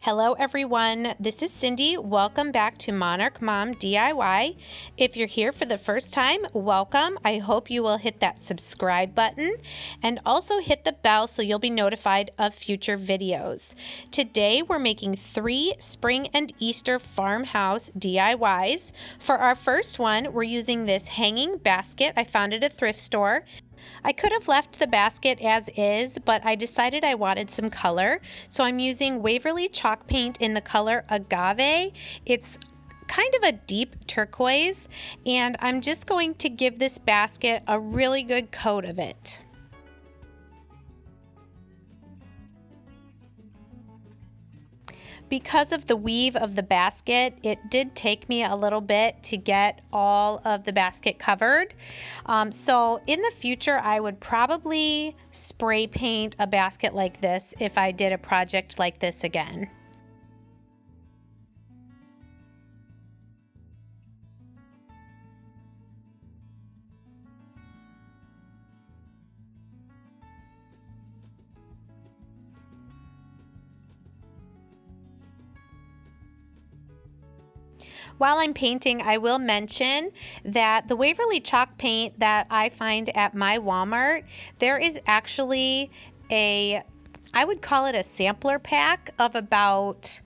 Hello everyone, this is Cindy. Welcome back to Monarch Mom DIY. If you're here for the first time, welcome. I hope you will hit that subscribe button and also hit the bell so you'll be notified of future videos. Today we're making 3 spring and Easter farmhouse DIYs. For our first one, we're using this hanging basket I found at a thrift store. I could have left the basket as is, but I decided I wanted some color, so I'm using Waverly chalk paint in the color Agave. It's kind of a deep turquoise, and I'm just going to give this basket a really good coat of it. Because of the weave of the basket, it did take me a little bit to get all of the basket covered. So in the future, I would probably spray paint a basket like this if I did a project like this again. While I'm painting, I will mention that the Waverly chalk paint that I find at my Walmart, there is actually I would call it a sampler pack of about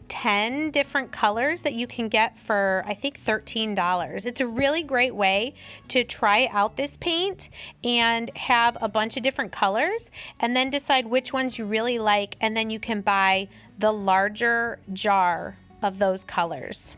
10 different colors that you can get for, I think, $13. It's a really great way to try out this paint and have a bunch of different colors and then decide which ones you really like, and then you can buy the larger jar of those colors.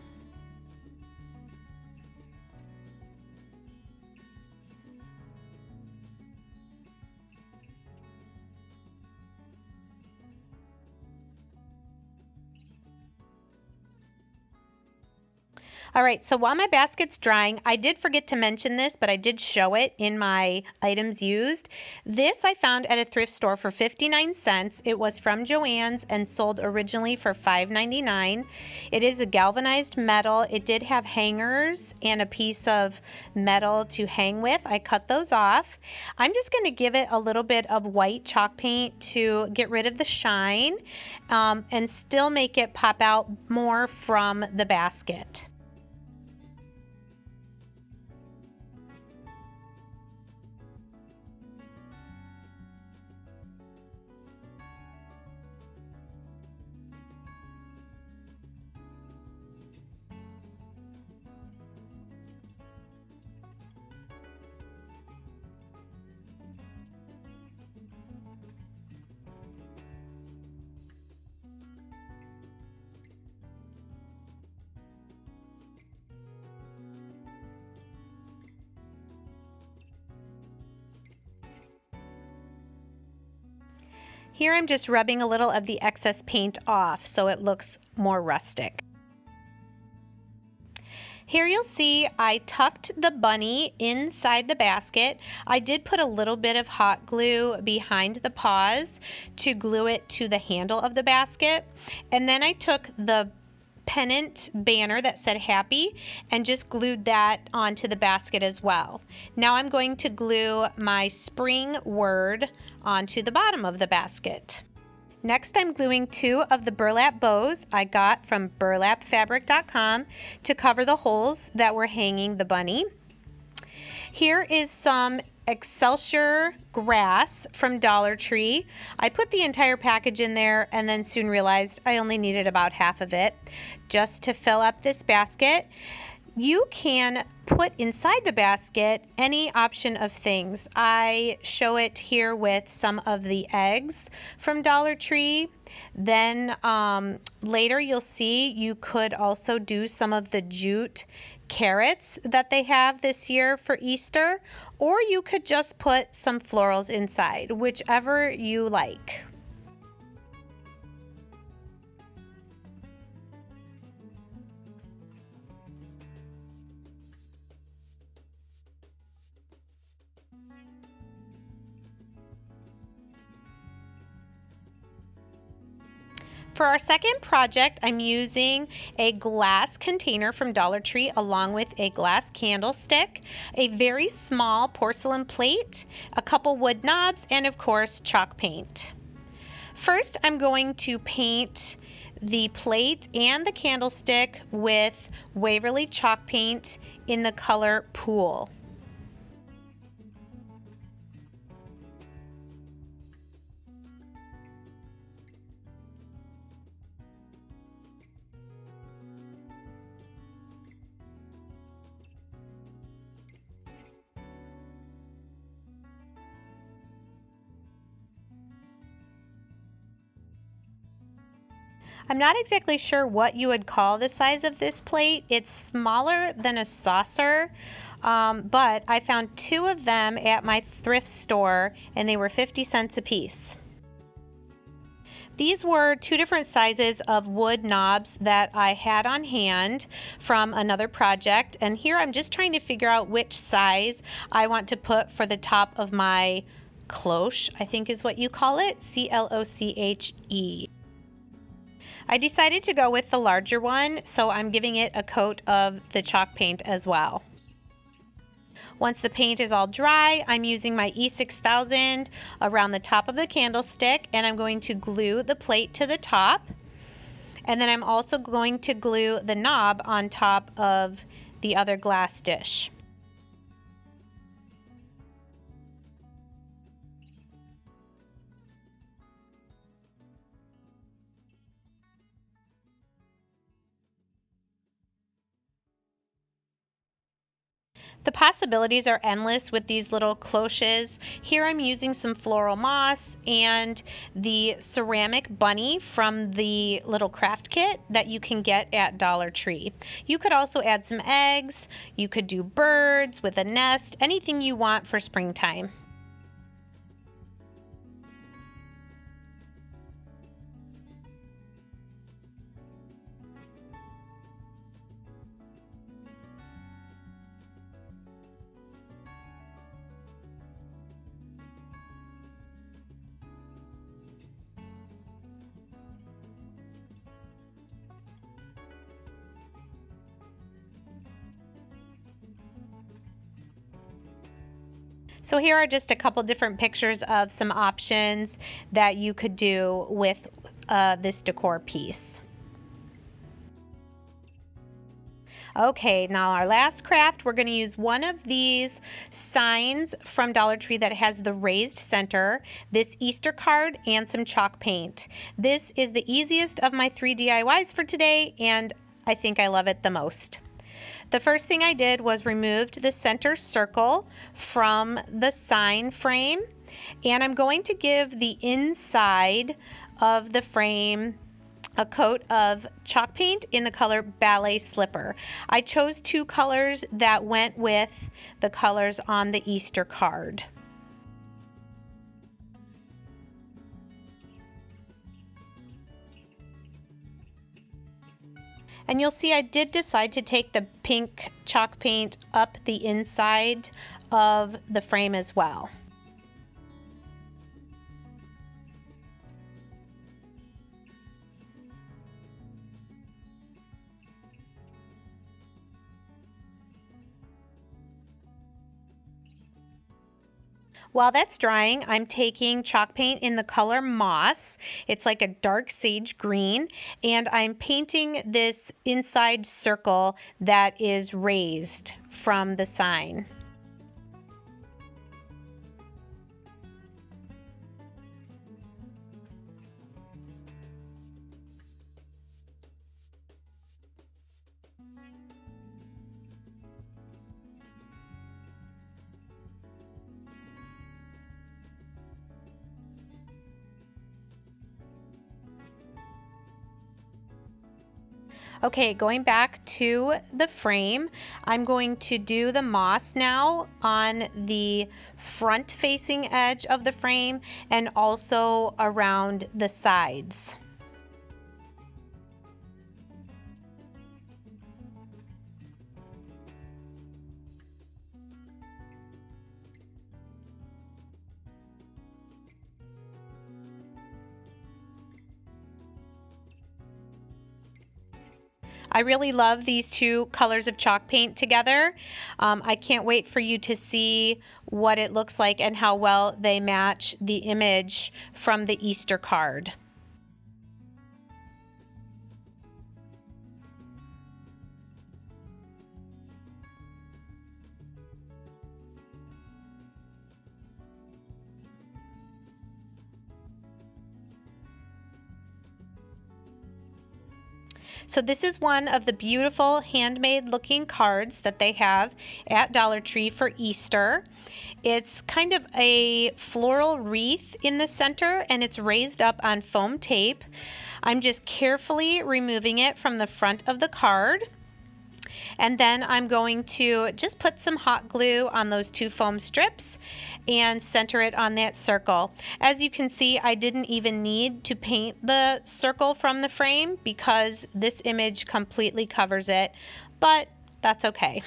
All right, so while my basket's drying, I did forget to mention this, but I did show it in my items used. This I found at a thrift store for 59 cents. It was from Joann's and sold originally for $5.99. It is a galvanized metal. It did have hangers and a piece of metal to hang with. I cut those off. I'm just going to give it a little bit of white chalk paint to get rid of the shine and still make it pop out more from the basket. Here I'm just rubbing a little of the excess paint off so it looks more rustic. Here you'll see I tucked the bunny inside the basket. I did put a little bit of hot glue behind the paws to glue it to the handle of the basket. And then I took the pennant banner that said happy and just glued that onto the basket as well. Now I'm going to glue my spring word onto the bottom of the basket. Next, I'm gluing 2 of the burlap bows I got from burlapfabric.com to cover the holes that were hanging the bunny. Here is some Excelsior grass from Dollar Tree. I put the entire package in there and then soon realized I only needed about half of it just to fill up this basket. You can put inside the basket any option of things. I show it here with some of the eggs from Dollar Tree. Then later you'll see you could also do some of the jute carrots that they have this year for Easter, or you could just put some florals inside, whichever you like. For our second project, I'm using a glass container from Dollar Tree along with a glass candlestick, a very small porcelain plate, a couple wood knobs, and of course chalk paint. First, I'm going to paint the plate and the candlestick with Waverly chalk paint in the color Pool. I'm not exactly sure what you would call the size of this plate. It's smaller than a saucer, but I found 2 of them at my thrift store and they were 50 cents a piece. These were 2 different sizes of wood knobs that I had on hand from another project, and here I'm just trying to figure out which size I want to put for the top of my cloche, I think is what you call it, C-L-O-C-H-E. I decided to go with the larger one, so I'm giving it a coat of the chalk paint as well. Once the paint is all dry, I'm using my E6000 around the top of the candlestick, and I'm going to glue the plate to the top. And then I'm also going to glue the knob on top of the other glass dish. The possibilities are endless with these little cloches. Here I'm using some floral moss and the ceramic bunny from the little craft kit that you can get at Dollar Tree. You could also add some eggs, you could do birds with a nest, anything you want for springtime. So here are just a couple different pictures of some options that you could do with this decor piece. Okay, now our last craft, we're going to use one of these signs from Dollar Tree that has the raised center, this Easter card, and some chalk paint. This is the easiest of my 3 DIYs for today, and I think I love it the most. The first thing I did was removed the center circle from the sign frame, and I'm going to give the inside of the frame a coat of chalk paint in the color Ballet Slipper. I chose 2 colors that went with the colors on the Easter card. And you'll see I did decide to take the pink chalk paint up the inside of the frame as well. While that's drying, I'm taking chalk paint in the color Moss. It's like a dark sage green, and I'm painting this inside circle that is raised from the sign. Okay, going back to the frame, I'm going to do the moss now on the front facing edge of the frame and also around the sides. I really love these 2 colors of chalk paint together. I can't wait for you to see what it looks like and how well they match the image from the Easter card. So this is one of the beautiful handmade looking cards that they have at Dollar Tree for Easter. It's kind of a floral wreath in the center and it's raised up on foam tape. I'm just carefully removing it from the front of the card. And then I'm going to just put some hot glue on those two foam strips and center it on that circle. As you can see, I didn't even need to paint the circle from the frame because this image completely covers it, but that's okay.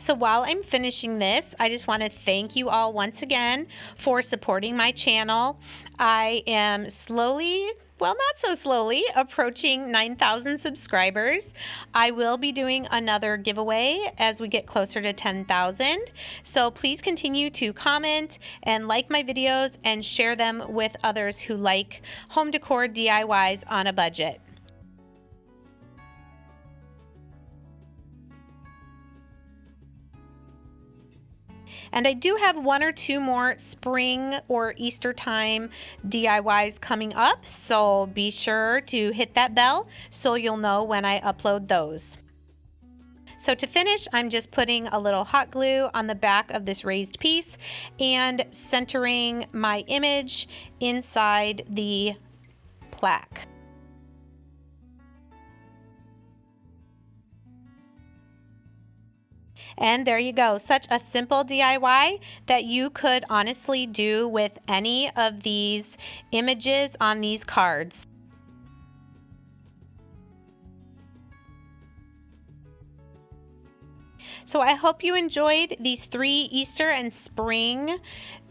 So while I'm finishing this, I just want to thank you all once again for supporting my channel. I am slowly, well, not so slowly, approaching 9,000 subscribers. I will be doing another giveaway as we get closer to 10,000. So please continue to comment and like my videos and share them with others who like home decor DIYs on a budget. And I do have one or two more spring or Easter time DIYs coming up, so be sure to hit that bell so you'll know when I upload those. So to finish, I'm just putting a little hot glue on the back of this raised piece and centering my image inside the plaque. And there you go, such a simple DIY that you could honestly do with any of these images on these cards. So I hope you enjoyed these 3 Easter and spring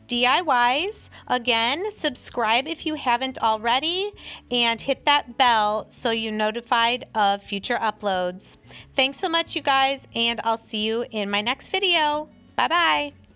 DIYs. Again, subscribe if you haven't already and hit that bell so you're notified of future uploads. Thanks so much, you guys, and I'll see you in my next video. Bye-bye.